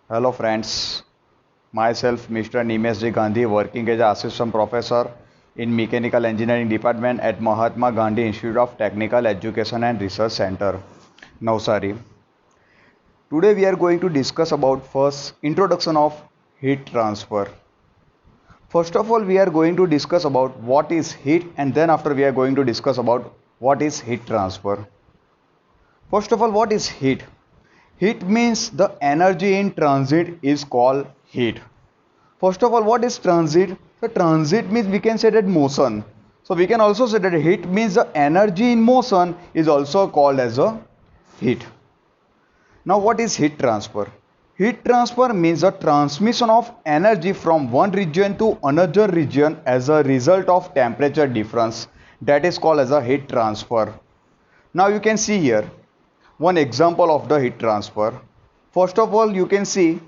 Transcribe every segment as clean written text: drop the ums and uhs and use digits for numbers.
Hello friends, myself Mr. Nimesh G. Gandhi working as assistant professor in Mechanical Engineering Department at Mahatma Gandhi Institute of Technical Education and Research Center, Navsari. Today we are going to discuss about first introduction of heat transfer. First of all we are going to discuss about what is heat and then after we are going to discuss about what is heat transfer. First of all, what is heat? Heat means the energy in transit is called heat. First of all, what is transit? The transit means we can say that motion. So we can also say that heat means the energy in motion is also called as a heat. Now what is heat transfer? Heat transfer means the transmission of energy from one region to another region as a result of temperature difference. That is called as a heat transfer. Now you can see here one example of the heat transfer. First of all, you can see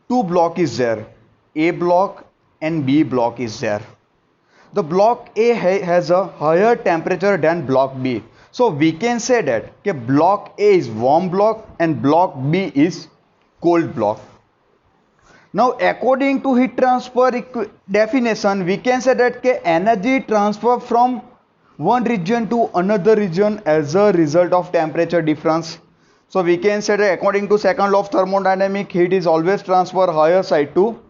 two block is there, A block and B block is there. The block A has a higher temperature than block B, so we can say that okay, block A is warm block and block B is cold block. Now according to heat transfer definition, we can say that okay, energy transfer from one region to another region as a result of temperature difference. So we can say that according to second law of thermodynamic, heat is always transfer higher side to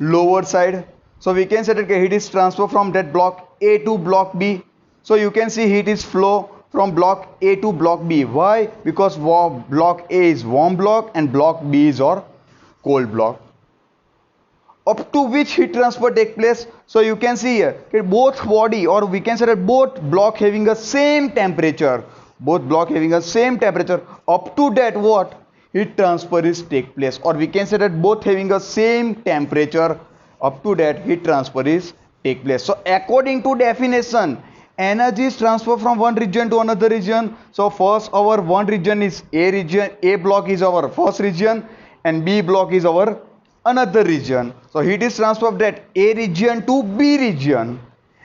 lower side. So we can say that heat is transfer from that block A to block B. So you can see heat is flow from block A to block B. Why? Because block A is warm block and block B is or cold block. Up to which heat transfer take place? So you can see here okay, both body or we can say that both block having a same temperature, both block having a same temperature, up to that what heat transfer is take place, or we can say that both having a same temperature, up to that heat transfer is take place. So according to definition, energy is transferred from one region to another region. So first our one region is A region, A block is our first region and B block is our another region. So heat is transferred that A region to B region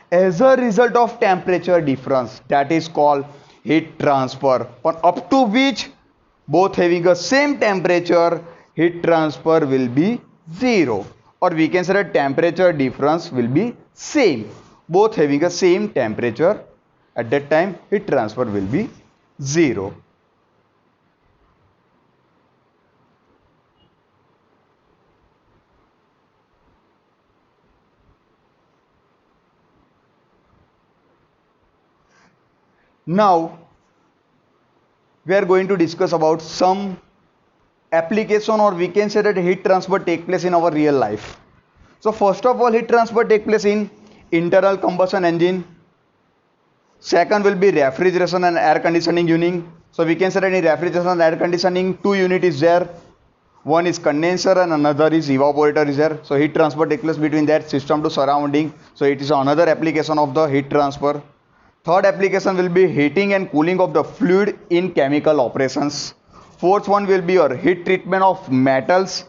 as a result of temperature difference. That is called heat transfer. But up to which both having a same temperature, heat transfer will be zero. Or we can say that temperature difference will be same. Both having a same temperature, at that time heat transfer will be zero. Now we are going to discuss about some application, or we can say that heat transfer take place in our real life. So first of all, heat transfer take place in internal combustion engine. Second will be refrigeration and air conditioning unit. So we can say that in refrigeration and air conditioning two unit is there. One is condenser and another is evaporator is there. So heat transfer take place between that system to surrounding. So it is another application of the heat transfer. Third application will be heating and cooling of the fluid in chemical operations. Fourth one will be your heat treatment of metals.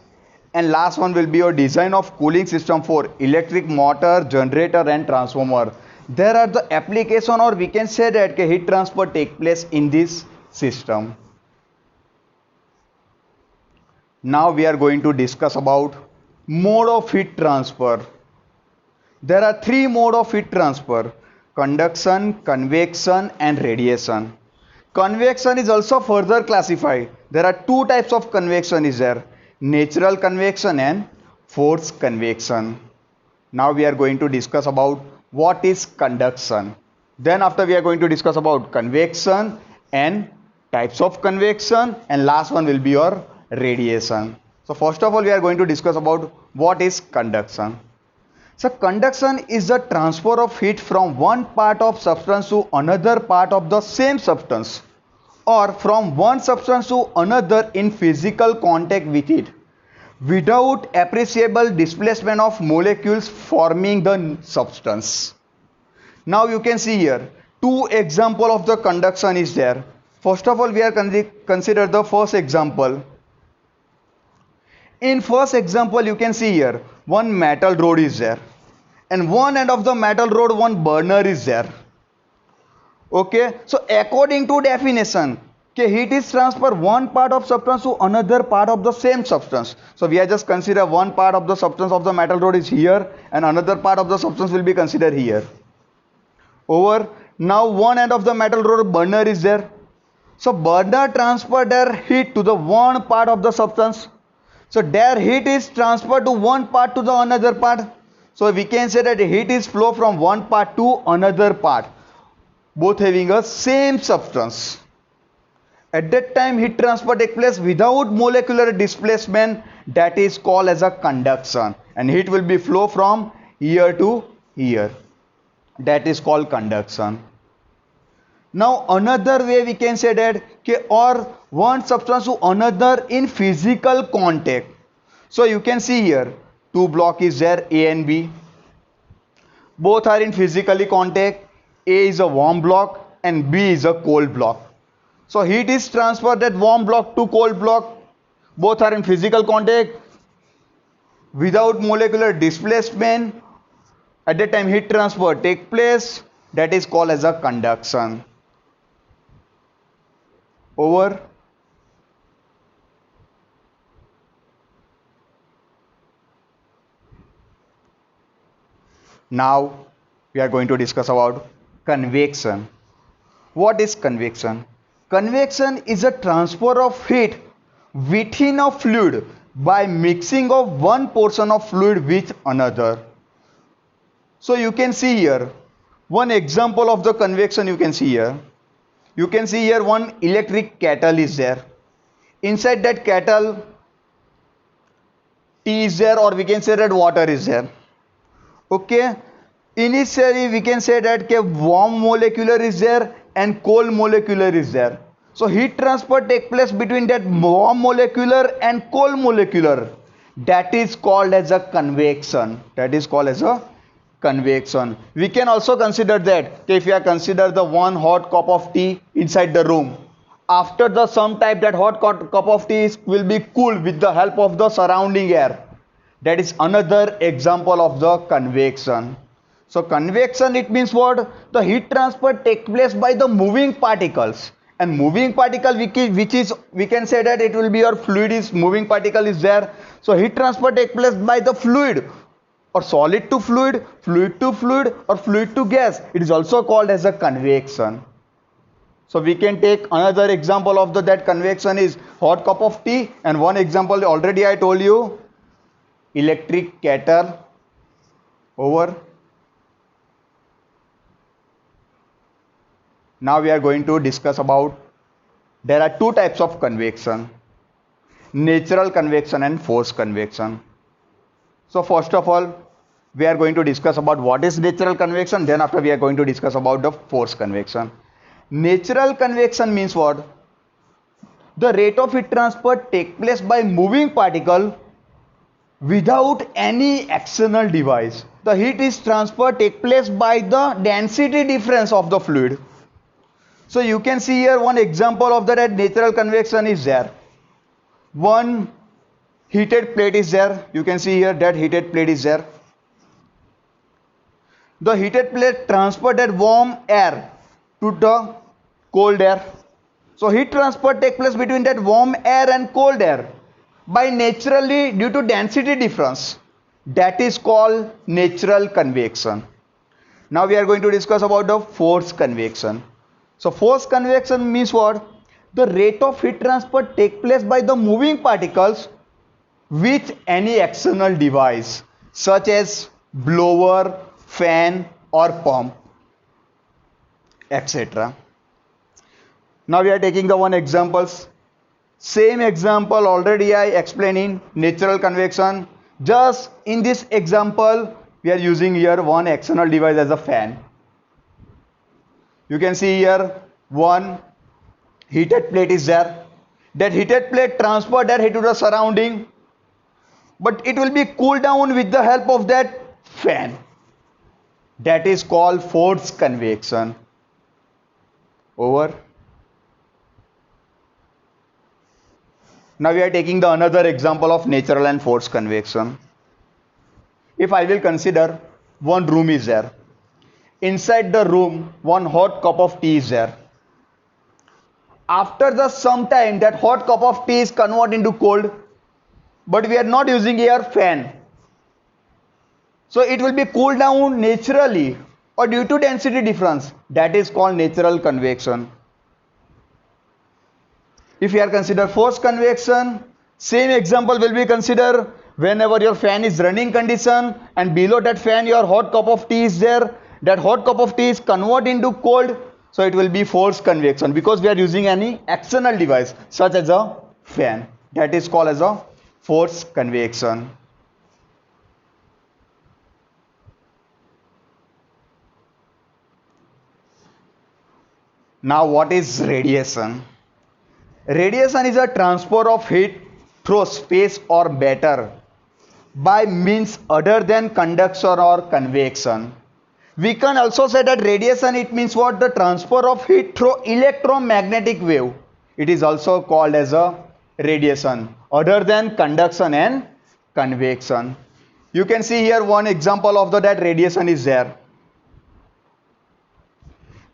And last one will be your design of cooling system for electric motor, generator and transformer. There are the application, or we can say that heat transfer take place in this system. Now we are going to discuss about mode of heat transfer. There are three mode of heat transfer: conduction, convection and radiation. Convection is also further classified. There are two types of convection is there: natural convection and forced convection. Now we are going to discuss about what is conduction. Then after we are going to discuss about convection and types of convection, and last one will be your radiation. So first of all we are going to discuss about what is conduction. So conduction is the transfer of heat from one part of substance to another part of the same substance, or from one substance to another in physical contact with it, without appreciable displacement of molecules forming the substance. Now you can see here two example of the conduction is there. First of all we are consider the first example. In first example you can see here one metal rod is there, and one end of the metal rod one burner is there. Okay, so according to definition, Okay, heat is transfer one part of substance to another part of the same substance. So we are just consider one part of the substance of the metal rod is here and another part of the substance will be considered here. Over. Now one end of the metal rod burner is there. So burner transfer their heat to the one part of the substance. So their heat is transferred to one part to the another part. So we can say that heat is flow from one part to another part, both having a same substance. At that time heat transfer takes place without molecular displacement, that is called as a conduction, and heat will be flow from here to here, that is called conduction. Now another way we can say that or one substance to another in physical contact. So you can see here two block is there, A and B, both are in physically contact. A is a warm block and B is a cold block. So heat is transferred at warm block to cold block, both are in physical contact without molecular displacement. At that time heat transfer take place, that is called as a conduction. Over. Now we are going to discuss about convection. What is convection? Convection is a transfer of heat within a fluid by mixing of one portion of fluid with another. So you can see here one example of the convection. You can see here. You can see here one electric kettle is there. Inside that kettle tea is there, or we can say that water is there. Okay. Initially we can say that warm molecular is there and cold molecular is there. So heat transfer take place between that warm molecular and cold molecular. That is called as a convection. That is called as a convection. We can also consider that if you are consider the one hot cup of tea inside the room, after the some type that hot cup of tea will be cooled with the help of the surrounding air. That is another example of the convection. So convection, it means what? The heat transfer takes place by the moving particles, and moving particle which is we can say that it will be your fluid is moving particle is there. So heat transfer takes place by the fluid, or solid to fluid to fluid, or fluid to gas. It is also called as a convection. So we can take another example of that convection is hot cup of tea, and one example already I told you, electric kettle. Over. Now we are going to discuss about, there are two types of convection, natural convection and forced convection. So first of all we are going to discuss about what is natural convection, then after we are going to discuss about the forced convection. Natural convection means what? The rate of heat transfer take place by moving particle without any external device. The heat is transferred take place by the density difference of the fluid. So you can see here one example of that natural convection is there. One heated plate is there. You can see here that heated plate is there. The heated plate transferred that warm air to the cold air. So heat transfer take place between that warm air and cold air by naturally due to density difference. That is called natural convection. Now we are going to discuss about the forced convection. So forced convection means what? The rate of heat transfer take place by the moving particles with any external device such as blower, fan or pump, etc. Now we are taking the one examples. Same example already I explained in natural convection. Just in this example we are using here one external device as a fan. You can see here one heated plate is there. That heated plate transfer that heat to the surrounding, but it will be cooled down with the help of that fan. That is called forced convection. Over. Now we are taking the another example of natural and forced convection. If I will consider one room is there. Inside the room one hot cup of tea is there. After the some time that hot cup of tea is converted into cold, but we are not using here fan. So it will be cooled down naturally or due to density difference. That is called natural convection. If you are consider forced convection, same example will be considered whenever your fan is running condition and below that fan your hot cup of tea is there. That hot cup of tea is converted into cold, so it will be forced convection because we are using any external device such as a fan. That is called as a forced convection. Now what is radiation? Radiation is a transfer of heat through space or matter by means other than conduction or convection. We can also say that radiation, it means what? The transfer of heat through electromagnetic wave. It is also called as a radiation other than conduction and convection. You can see here one example of that radiation is there.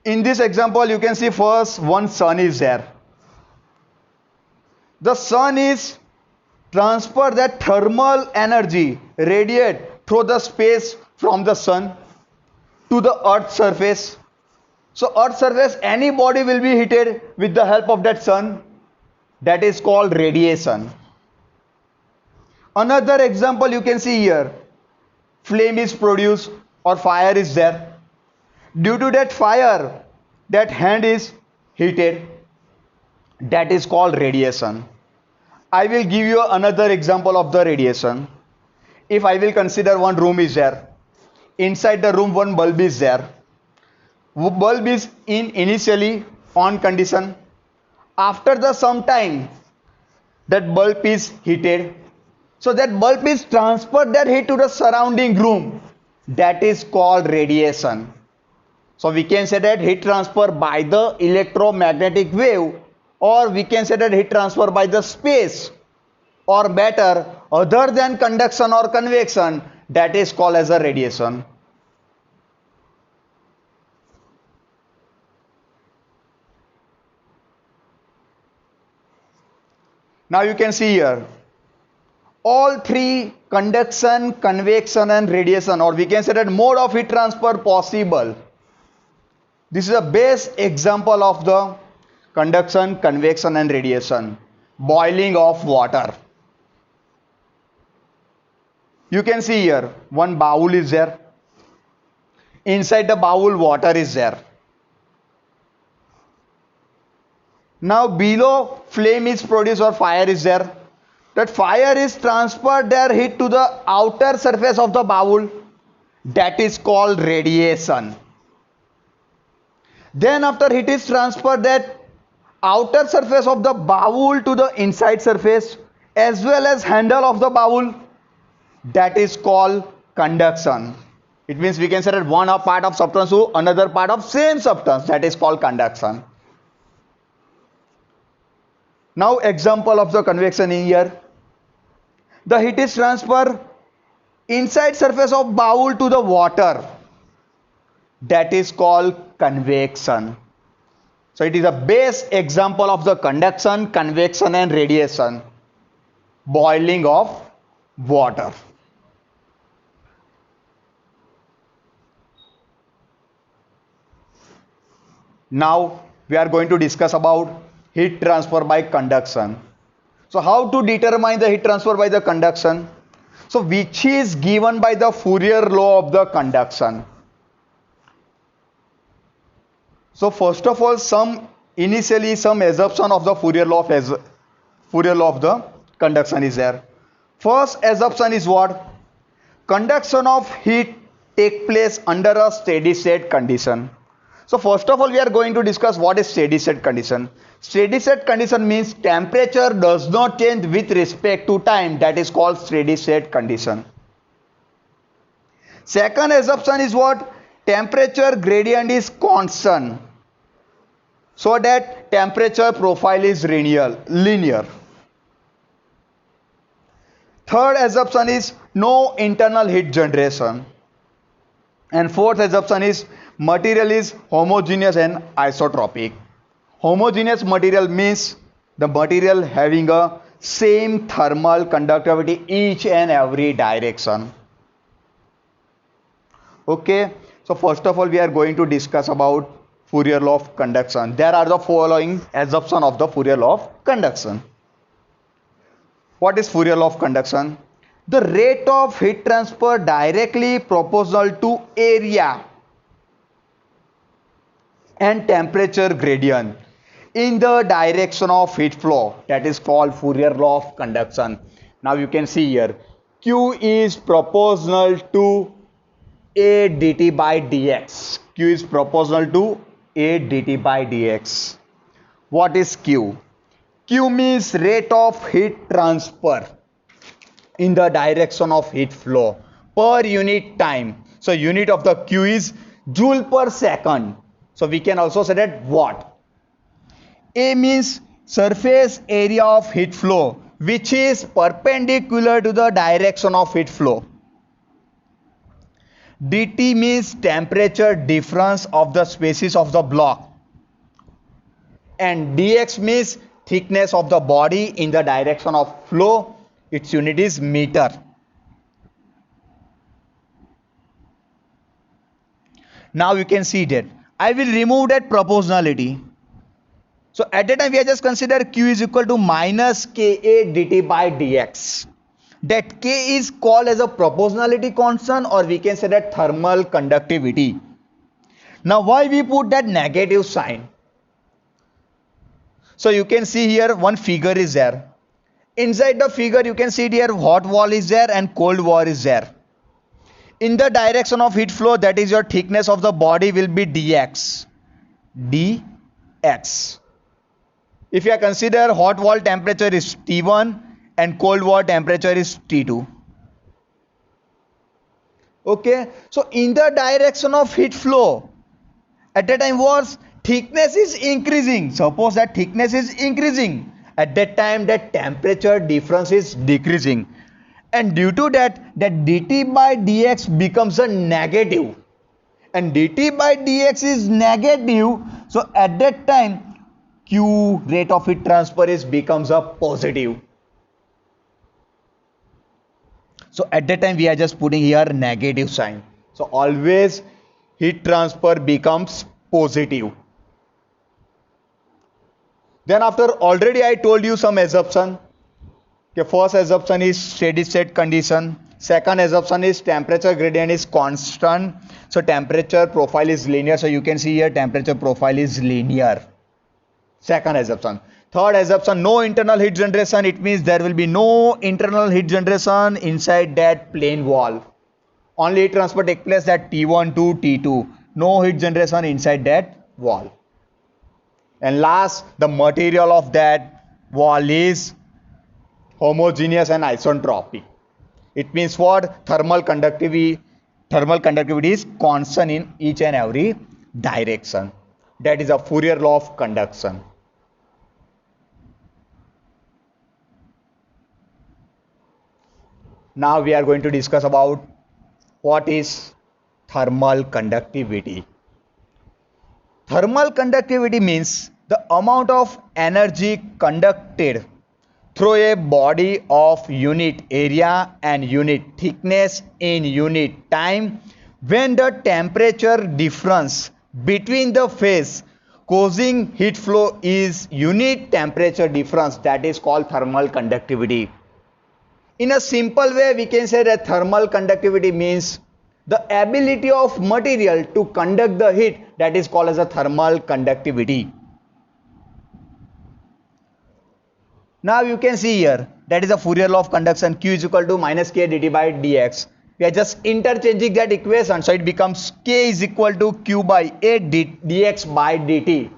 In this example you can see first one sun is there. The sun is transfer that thermal energy radiate through the space from the sun to the earth surface. So earth surface, any body will be heated with the help of that sun. That is called radiation. Another example you can see here. Flame is produced or fire is there. Due to that fire, that hand is heated. That is called radiation. I will give you another example of the radiation. If I will consider one room is there. Inside the room one bulb is there. Bulb is in initially on condition. After the some time that bulb is heated. So that bulb is transferred that heat to the surrounding room. That is called radiation. So we can say that heat transfer by the electromagnetic wave, or we can say that heat transfer by the space or matter other than conduction or convection. That is called as a radiation. Now you can see here all three, conduction, convection and radiation, or we can say that mode of heat transfer possible. This is a best example of the conduction, convection and radiation. Boiling of water. You can see here one bowl is there. Inside the bowl water is there. Now below flame is produced or fire is there. That fire is transferred their heat to the outer surface of the bowl. That is called radiation. Then after heat is transferred that outer surface of the bowl to the inside surface as well as handle of the bowl. That is called conduction. It means we can say that one part of substance to another part of same substance. That is called conduction. Now example of the convection in here. The heat is transferred inside surface of bowl to the water. That is called convection. So it is a base example of the conduction, convection and radiation. Boiling of water. Now we are going to discuss about heat transfer by conduction. So how to determine the heat transfer by the conduction? So which is given by the Fourier law of the conduction. So first of all, initially some assumption of the Fourier law of the conduction is there. First assumption is what? Conduction of heat take place under a steady state condition. So first of all we are going to discuss what is steady state condition. Steady state condition means temperature does not change with respect to time. That is called steady state condition. Second assumption is what? Temperature gradient is constant. So that temperature profile is linear. Third assumption is no internal heat generation. And fourth assumption is material is homogeneous and isotropic. Homogeneous material means the material having a same thermal conductivity each and every direction. Okay, so first of all we are going to discuss about Fourier law of conduction. There are the following assumption of the Fourier law of conduction. What is Fourier law of conduction? The rate of heat transfer directly proportional to area and temperature gradient in the direction of heat flow, that is called Fourier law of conduction. Now you can see here Q is proportional to A dt by dx. Q is proportional to A dt by dx. What is Q? Q means rate of heat transfer in the direction of heat flow per unit time. So unit of the Q is joule per second. So we can also say that watt. A means surface area of heat flow which is perpendicular to the direction of heat flow. dt means temperature difference of the species of the block, and dx means thickness of the body in the direction of flow. Its unit is meter. Now you can see that I will remove that proportionality. So at that time we are just consider Q is equal to minus Ka dt by dx. That K is called as a proportionality constant, or we can say that thermal conductivity. Now why we put that negative sign? So you can see here one figure is there. Inside the figure you can see here hot wall is there and cold wall is there. In the direction of heat flow, that is your thickness of the body will be dx. dx. If you consider hot wall temperature is T1 and cold wall temperature is T2. Okay, so in the direction of heat flow, at that time was thickness is increasing. Suppose that thickness is increasing. At that time that temperature difference is decreasing. And due to that dt by dx becomes a negative. And dt by dx is negative. So at that time Q rate of heat transfer is becomes a positive. So at that time we are just putting here negative sign. So always heat transfer becomes positive. Then after already I told you some assumption. Okay, first assumption is steady state condition. Second assumption is temperature gradient is constant. So temperature profile is linear. So you can see here temperature profile is linear. Second assumption. Third assumption, no internal heat generation. It means there will be no internal heat generation inside that plane wall. Only heat transfer take place at T1 to T2. No heat generation inside that wall. And last, the material of that wall is homogeneous and isentropic. It means what? Thermal conductivity is constant in each and every direction. That is a Fourier law of conduction. Now we are going to discuss about what is thermal conductivity. Thermal conductivity means the amount of energy conducted through a body of unit area and unit thickness in unit time when the temperature difference between the phase causing heat flow is unit temperature difference, that is called thermal conductivity. In a simple way we can say that thermal conductivity means the ability of material to conduct the heat, that is called as a thermal conductivity. Now you can see here that is a Fourier law of conduction. Q is equal to minus K dt by dx. We are just interchanging that equation, so it becomes K is equal to Q by A dx by dt.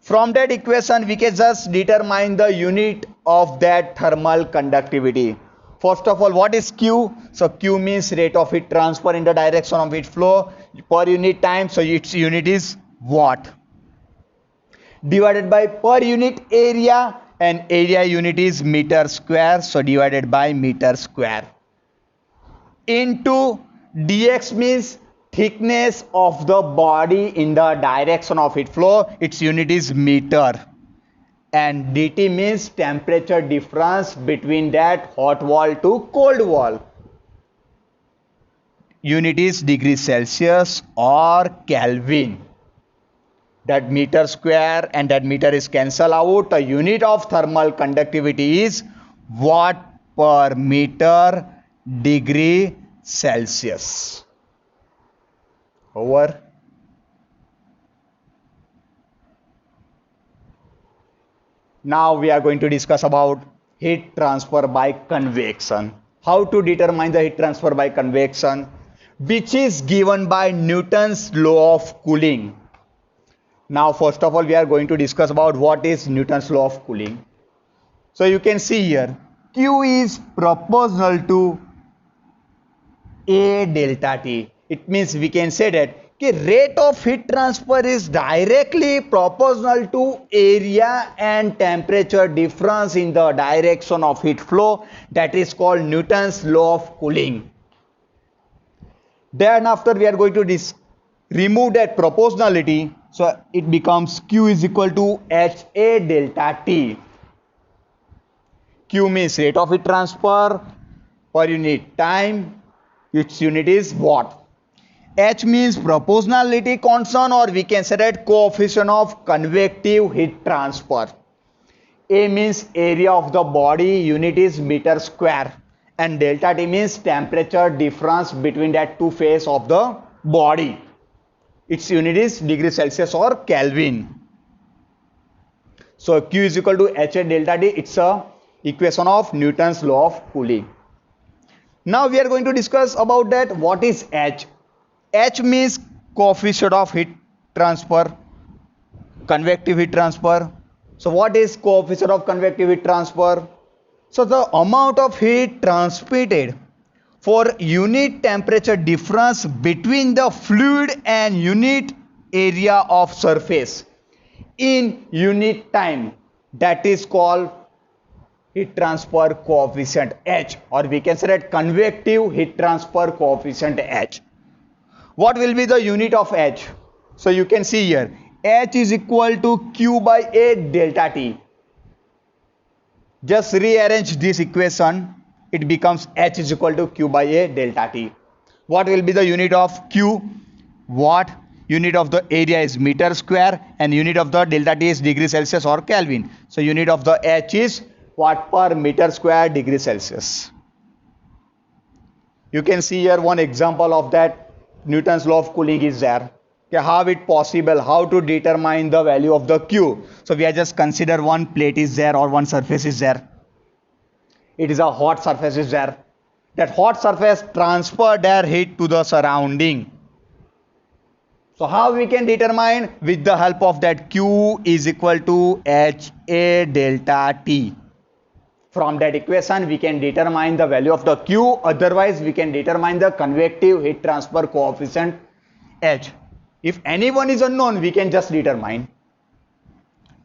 From that equation we can just determine the unit of that thermal conductivity. First of all, what is Q? So Q means rate of heat transfer in the direction of heat flow per unit time. So its unit is watt. Divided by per unit area, and area unit is meter square. So divided by meter square. Into dx means thickness of the body in the direction of heat flow, its unit is meter. And dt means temperature difference between that hot wall to cold wall. Unit is degree Celsius or Kelvin. That meter square and that meter is cancel out. The unit of thermal conductivity is watt per meter degree Celsius. Over. Now we are going to discuss about heat transfer by convection. How to determine the heat transfer by convection, which is given by Newton's law of cooling. Now first of all we are going to discuss about what is Newton's law of cooling. So you can see here Q is proportional to A delta T. It means we can say that rate of heat transfer is directly proportional to area and temperature difference in the direction of heat flow. That is called Newton's law of cooling. Then after we are going to remove that proportionality, so it becomes Q is equal to HA delta T. Q means rate of heat transfer per unit time, its unit is watt. H means proportionality constant, or we can say that coefficient of convective heat transfer. A means area of the body, unit is meter square. And delta T means temperature difference between that two faces of the body. Its unit is degree Celsius or Kelvin. So Q is equal to HA delta T. It's a equation of Newton's law of cooling. Now we are going to discuss about that what is H. H means coefficient of heat transfer, convective heat transfer. So what is coefficient of convective heat transfer? So the amount of heat transmitted for unit temperature difference between the fluid and unit area of surface in unit time, that is called heat transfer coefficient H, or we can say that convective heat transfer coefficient H. What will be the unit of H? So you can see here H is equal to Q by A delta T. Just rearrange this equation, it becomes H is equal to Q by A delta T. What will be the unit of Q? Watt. Unit of the area is meter square, and unit of the delta T is degree Celsius or Kelvin. So unit of the H is watt per meter square degree Celsius. You can see here one example of that Newton's law of cooling is there. Okay, how it possible, how to determine the value of the Q. So we are just consider one plate is there or one surface is there. It is a hot surface is there. That hot surface transfer their heat to the surrounding. So how we can determine? With the help of that Q is equal to HA delta T. From that equation we can determine the value of the Q, otherwise we can determine the convective heat transfer coefficient H. If any one is unknown, we can just determine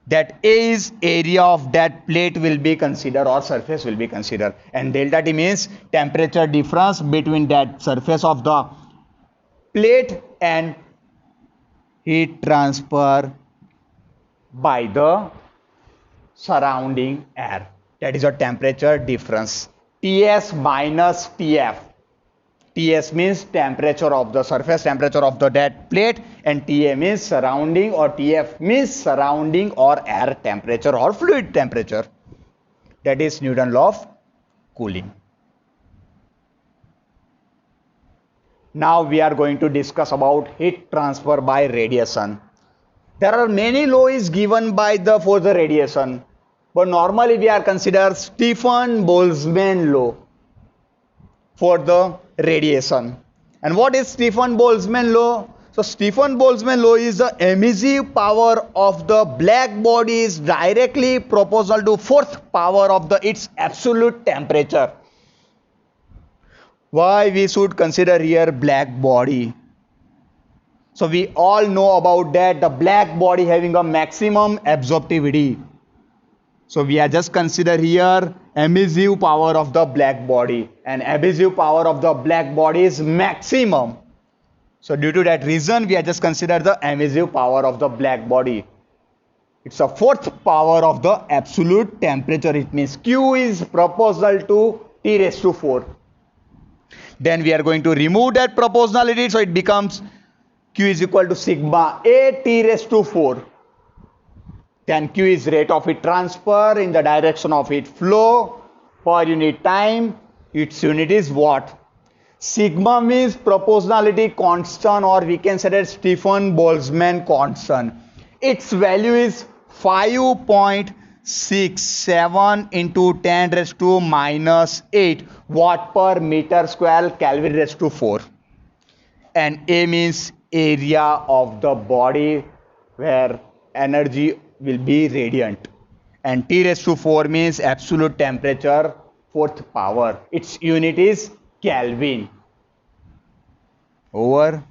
that A is area of that plate will be considered or surface will be considered, and delta T means temperature difference between that surface of the plate and heat transfer by the surrounding air. That is a temperature difference. Ts minus Tf. Ts means temperature of the surface, temperature of the dead plate, and Ta means surrounding, or Tf means surrounding or air temperature or fluid temperature. That is Newton's law of cooling. Now we are going to discuss about heat transfer by radiation. There are many laws given by for the radiation, but normally we are consider Stefan-Boltzmann law for the radiation. And what is Stefan-Boltzmann law? So Stefan-Boltzmann law is the emissive power of the black body is directly proportional to fourth power of its absolute temperature. Why we should consider here black body? So we all know about that, the black body having a maximum absorptivity. So we are just consider here emissive power of the black body, and emissive power of the black body is maximum. So due to that reason, we are just consider the emissive power of the black body. It's a fourth power of the absolute temperature. It means Q is proportional to T raised to 4. Then we are going to remove that proportionality, so it becomes Q is equal to sigma A T raised to 4. Then Q is rate of heat transfer in the direction of heat flow per unit time. Its unit is watt. Sigma means proportionality constant, or we can say that Stefan Boltzmann constant. Its value is 5.67 into 10 raised to minus 8 watt per meter square Kelvin raised to 4. And A means area of the body where energy will be radiant. And T raised to 4 means absolute temperature, fourth power. Its unit is Kelvin. Over.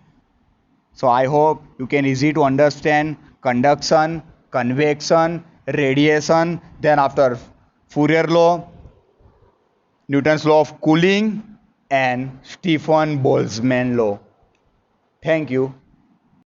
So I hope you can easy to understand conduction, convection, radiation, then after Fourier law, Newton's law of cooling, and Stefan Boltzmann law. Thank you.